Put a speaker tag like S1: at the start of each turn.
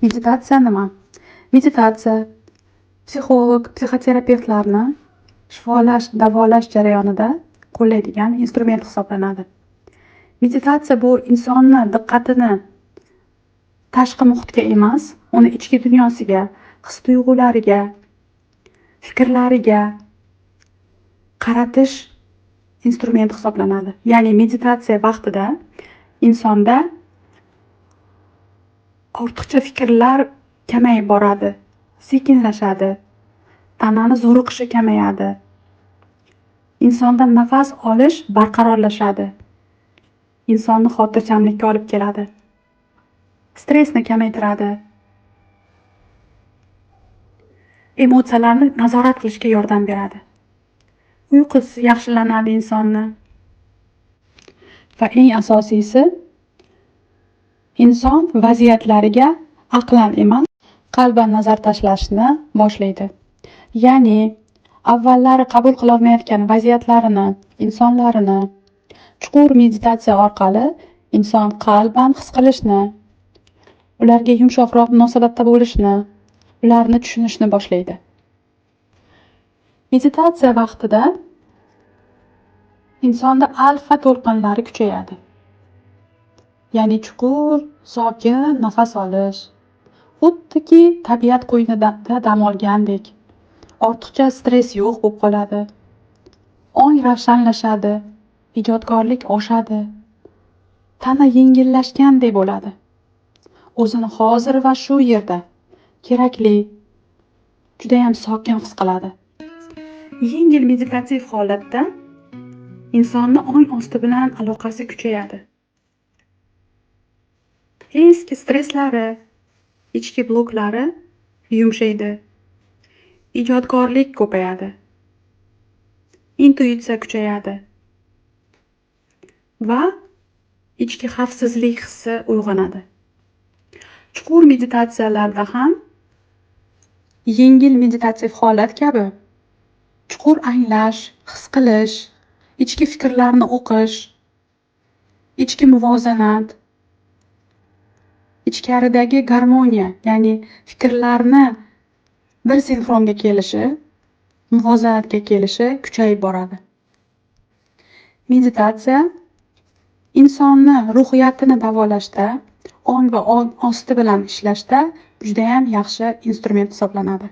S1: Meditatsiya nima? Meditatsiya psixolog, psixoterapevtlarni shifolash, davolash jarayonida qo'llaydigan instrument hisoblanadi. Meditatsiya bu insonni diqqatini tashqi muhitga emas, uni ichki dunyosiga, his-tuyg'ulariga, fikrlariga qaratish instrument hisoblanadi. Ya'ni meditatsiya vaqtida insonda ortiqcha fikrlar kamayib boradi, sekinlashadi, tanani zo'riqishi kamayadi. Insonda nafas olish barqarorlashadi. Insonni xotirjamlikka olib keladi. Stressni kamaytiradi. Emotsiyalarni nazorat qilishga yordam beradi. Uyqusi yaxshilanadi insonni. Va eng asosiysi, inson vaziyatlariga aqlan emas, qalban nazar tashlashni boshlaydi. Ya'ni avvallari qabul qila olmayotgan vaziyatlarini, insonlarini chuqur meditatsiya orqali inson qalban his qilishni, ularga yumshoqroq munosabatda bo'lishni, ularni tushunishni boshlaydi. Meditatsiya vaqtida insonda alfa to'lqinlari kuchayadi. Ya'ni chuqur, sokin nafas olish, xuddiki tabiat qo'ynida dam olgandek. Ortiqcha stress yo'q bo'lib qoladi. Ong ravshanlashadi, ijodkorlik oshadi. Tana yengillashgandek bo'ladi. O'zini hozir va shu yerda kerakli, juda ham sokin his qiladi. Yengil meditativ holatda insonni ong osti bilan aloqasi kuchayadi. Eski stresslari, ichki bloklari yumshaydi. Ijodkorlik ko'payadi. Intuitsiya kuchayadi. Va ichki xavfsizlik hissi uyg'onadi. Chuqur meditatsiyalarda ham yengil meditativ holat kabi chuqur anglash, his qilish, ichki fikrlarni o'qish, ichki muvozanat, ichkaridagi garmoniya, ya'ni fikrlarni bir sinxronga kelishi, muvozanatga kelishi kuchayib boradi. Meditatsiya insonni ruhiyatini davolashda, ong va ong osti bilan ishlashda juda ham yaxshi instrument hisoblanadi.